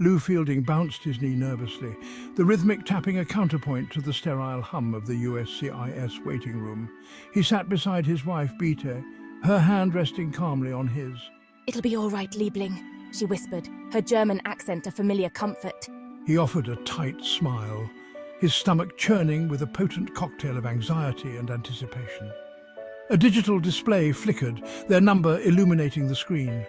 Lou Fielding bounced his knee nervously, the rhythmic tapping a counterpoint to the sterile hum of the USCIS waiting room. He sat beside his wife, Beate, her hand resting calmly on his. "It'll be all right, Liebling," she whispered, her German accent a familiar comfort. He offered a tight smile, his stomach churning with a potent cocktail of anxiety and anticipation. A digital display flickered, their number illuminating the screen.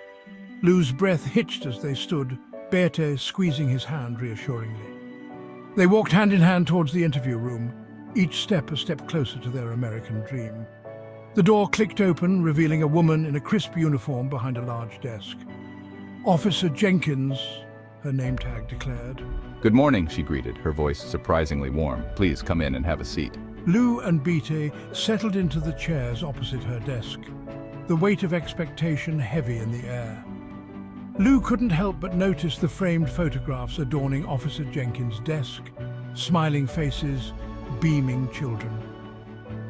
Lou's breath hitched as they stood, Beate squeezing his hand reassuringly. They walked hand in hand towards the interview room, each step a step closer to their American dream. The door clicked open, revealing a woman in a crisp uniform behind a large desk. "Officer Jenkins," her name tag declared. "Good morning," she greeted, her voice surprisingly warm. "Please come in and have a seat." Lou and Beate settled into the chairs opposite her desk, the weight of expectation heavy in the air. Lou couldn't help but notice the framed photographs adorning Officer Jenkins' desk, smiling faces, beaming children.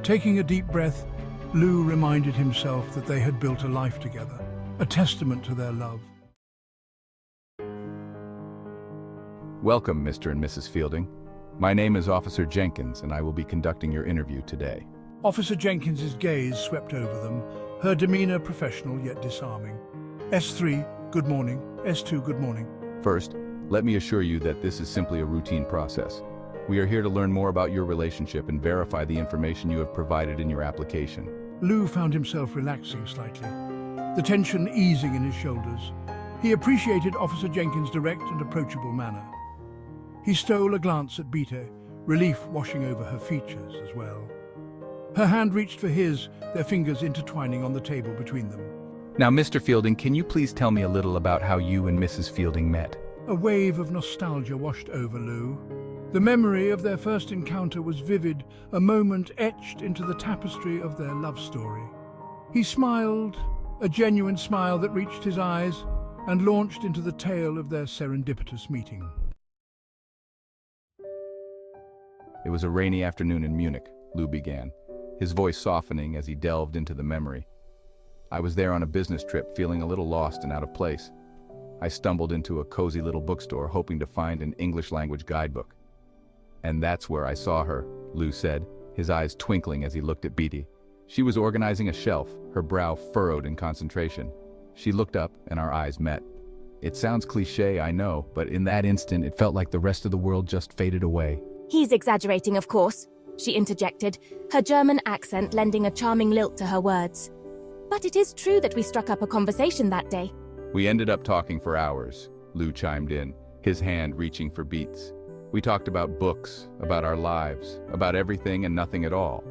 Taking a deep breath, Lou reminded himself that they had built a life together, a testament to their love. Welcome, Mr. and Mrs. Fielding. My name is Officer Jenkins, and I will be conducting your interview today. Officer Jenkins's gaze swept over them, her demeanor professional yet disarming. S3, good morning. S2, good morning. First, let me assure you that this is simply a routine process. We are here to learn more about your relationship and verify the information you have provided in your application. Lou found himself relaxing slightly, the tension easing in his shoulders. He appreciated Officer Jenkins' direct and approachable manner. He stole a glance at Beate, relief washing over her features as well. Her hand reached for his, their fingers intertwining on the table between them. Now, Mr. Fielding, can you please tell me a little about how you and Mrs. Fielding met? A wave of nostalgia washed over Lou. The memory of their first encounter was vivid, a moment etched into the tapestry of their love story. He smiled, a genuine smile that reached his eyes, and launched into the tale of their serendipitous meeting. It was a rainy afternoon in Munich, Lou began, his voice softening as he delved into the memory. I was there on a business trip, feeling a little lost and out of place. I stumbled into a cozy little bookstore, hoping to find an English-language guidebook. And that's where I saw her, Lou said, his eyes twinkling as he looked at Beate. She was organizing a shelf, her brow furrowed in concentration. She looked up, and our eyes met. It sounds cliché, I know, but in that instant it felt like the rest of the world just faded away. "He's exaggerating, of course," she interjected, her German accent lending a charming lilt to her words. "But it is true that we struck up a conversation that day." We ended up talking for hours, Lou chimed in, his hand reaching for Beate's. We talked about books, about our lives, about everything and nothing at all.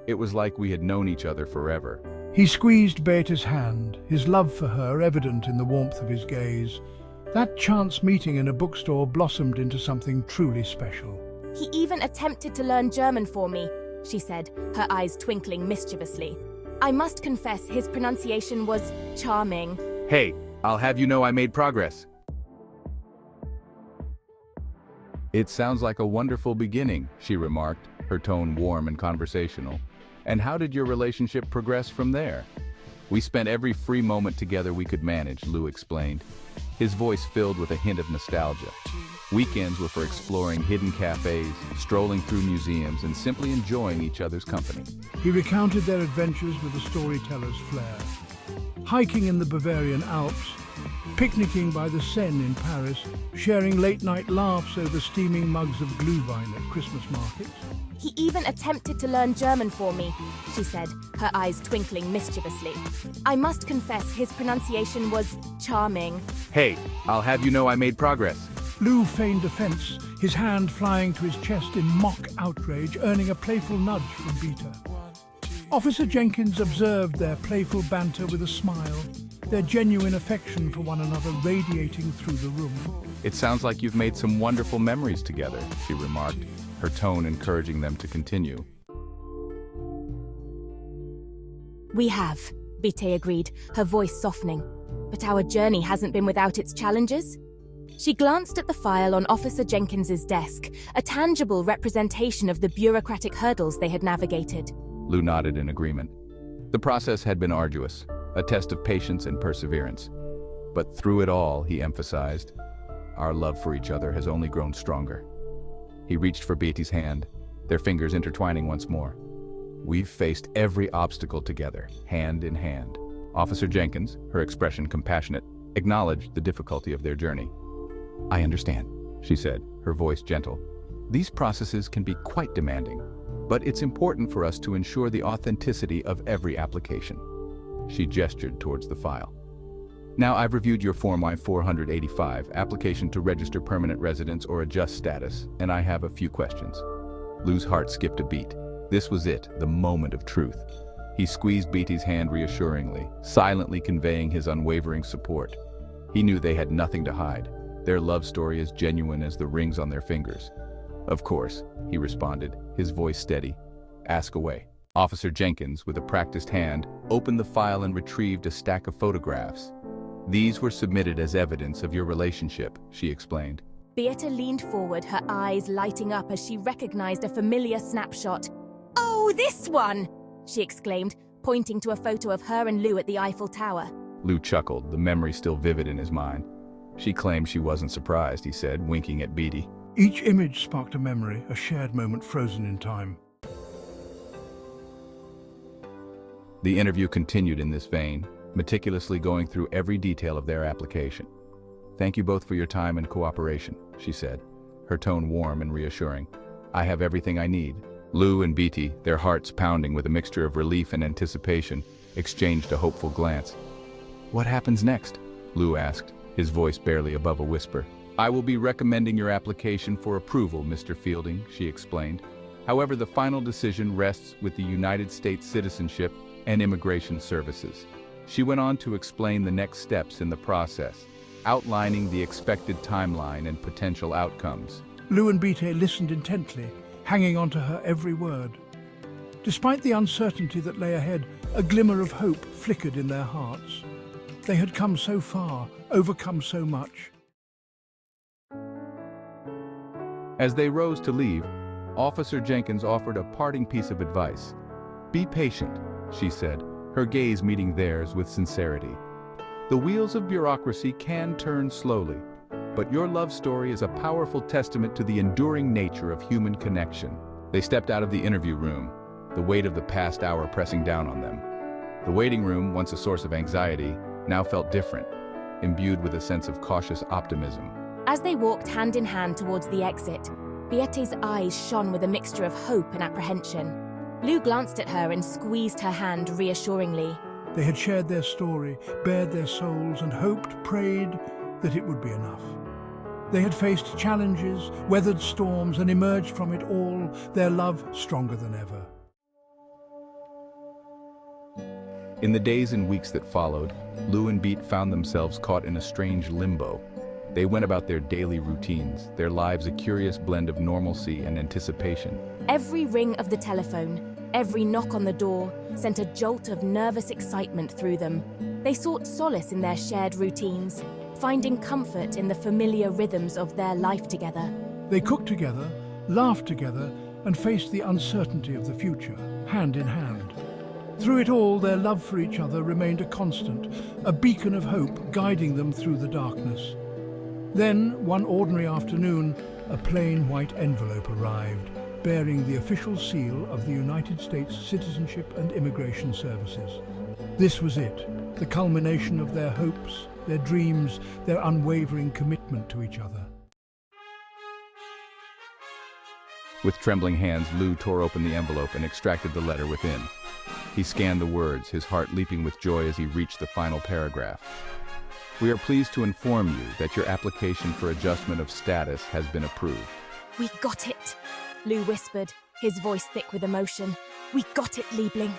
It was like we had known each other forever. He squeezed Beate's hand, his love for her evident in the warmth of his gaze. That chance meeting in a bookstore blossomed into something truly special. "He even attempted to learn German for me," she said, her eyes twinkling mischievously. "I must confess his pronunciation was charming." Hey, I'll have you know I made progress. It sounds like a wonderful beginning, she remarked, her tone warm and conversational. And how did your relationship progress from there? We spent every free moment together we could manage, Lou explained, his voice filled with a hint of nostalgia. Weekends were for exploring hidden cafes, strolling through museums, and simply enjoying each other's company. He recounted their adventures with a storyteller's flair. Hiking in the Bavarian Alps, picnicking by the Seine in Paris, sharing late-night laughs over steaming mugs of Glühwein at Christmas markets. "He even attempted to learn German for me," she said, her eyes twinkling mischievously. "I must confess his pronunciation was charming." Hey, I'll have you know I made progress. Lou feigned offense, his hand flying to his chest in mock outrage, earning a playful nudge from Beate. Officer Jenkins observed their playful banter with a smile, their genuine affection for one another radiating through the room. It sounds like you've made some wonderful memories together, she remarked, her tone encouraging them to continue. "We have," Beate agreed, her voice softening. "But our journey hasn't been without its challenges." She glanced at the file on Officer Jenkins's desk, a tangible representation of the bureaucratic hurdles they had navigated. Lou nodded in agreement. The process had been arduous, a test of patience and perseverance. But through it all, he emphasized, Our love for each other has only grown stronger." He reached for Beate's hand, their fingers intertwining once more. "We've faced every obstacle together, hand in hand." Officer Jenkins, her expression compassionate, acknowledged the difficulty of their journey. "I understand," she said, her voice gentle. "These processes can be quite demanding, but it's important for us to ensure the authenticity of every application." She gestured towards the file. "Now I've reviewed your Form I-485, application to register permanent residence or adjust status, and I have a few questions." Lou's heart skipped a beat. This was it, the moment of truth. He squeezed Beate's hand reassuringly, silently conveying his unwavering support. He knew they had nothing to hide. Their love story as genuine as the rings on their fingers. "Of course," he responded, his voice steady. "Ask away." Officer Jenkins, with a practiced hand, opened the file and retrieved a stack of photographs. "These were submitted as evidence of your relationship," she explained. Beate leaned forward, her eyes lighting up as she recognized a familiar snapshot. "Oh, this one!" she exclaimed, pointing to a photo of her and Lou at the Eiffel Tower. Lou chuckled, the memory still vivid in his mind. She claimed she wasn't surprised, he said, winking at Beate. Each image sparked a memory, a shared moment frozen in time. The interview continued in this vein, meticulously going through every detail of their application. "Thank you both for your time and cooperation," she said, her tone warm and reassuring. "I have everything I need." Lou and Beate, their hearts pounding with a mixture of relief and anticipation, exchanged a hopeful glance. "What happens next?" Lou asked, his voice barely above a whisper. "I will be recommending your application for approval, Mr. Fielding," she explained. "However, the final decision rests with the United States Citizenship and Immigration Services." She went on to explain the next steps in the process, outlining the expected timeline and potential outcomes. Lou and Beate listened intently, hanging on to her every word. Despite the uncertainty that lay ahead, a glimmer of hope flickered in their hearts. They had come so far, overcome so much. As they rose to leave, Officer Jenkins offered a parting piece of advice. "Be patient," she said, her gaze meeting theirs with sincerity. "The wheels of bureaucracy can turn slowly, but your love story is a powerful testament to the enduring nature of human connection." They stepped out of the interview room, the weight of the past hour pressing down on them. The waiting room, once a source of anxiety, now felt different, imbued with a sense of cautious optimism. As they walked hand in hand towards the exit, Beate's eyes shone with a mixture of hope and apprehension. Lou glanced at her and squeezed her hand reassuringly. They had shared their story, bared their souls, and hoped, prayed that it would be enough. They had faced challenges, weathered storms, and emerged from it all, their love stronger than ever. In the days and weeks that followed, Lou and Beate found themselves caught in a strange limbo. They went about their daily routines, their lives a curious blend of normalcy and anticipation. Every ring of the telephone, every knock on the door, sent a jolt of nervous excitement through them. They sought solace in their shared routines, finding comfort in the familiar rhythms of their life together. They cooked together, laughed together, and faced the uncertainty of the future, hand in hand. Through it all, their love for each other remained a constant, a beacon of hope guiding them through the darkness. Then, one ordinary afternoon, a plain white envelope arrived, bearing the official seal of the United States Citizenship and Immigration Services. This was it, the culmination of their hopes, their dreams, their unwavering commitment to each other. With trembling hands, Lou tore open the envelope and extracted the letter within. He scanned the words, his heart leaping with joy as he reached the final paragraph. "We are pleased to inform you that your application for adjustment of status has been approved." "We got it," Lou whispered, his voice thick with emotion. "We got it, Liebling."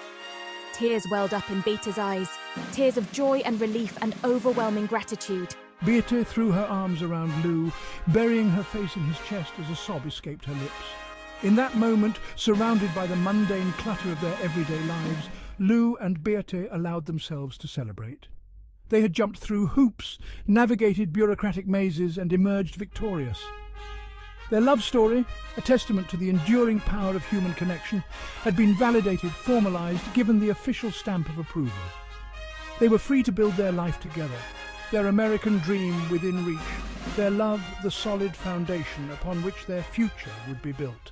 Tears welled up in Beate's eyes, tears of joy and relief and overwhelming gratitude. Beate threw her arms around Lou, burying her face in his chest as a sob escaped her lips. In that moment, surrounded by the mundane clutter of their everyday lives, Lou and Beate allowed themselves to celebrate. They had jumped through hoops, navigated bureaucratic mazes, and emerged victorious. Their love story, a testament to the enduring power of human connection, had been validated, formalized, given the official stamp of approval. They were free to build their life together, their American dream within reach. their love the solid foundation upon which their future would be built.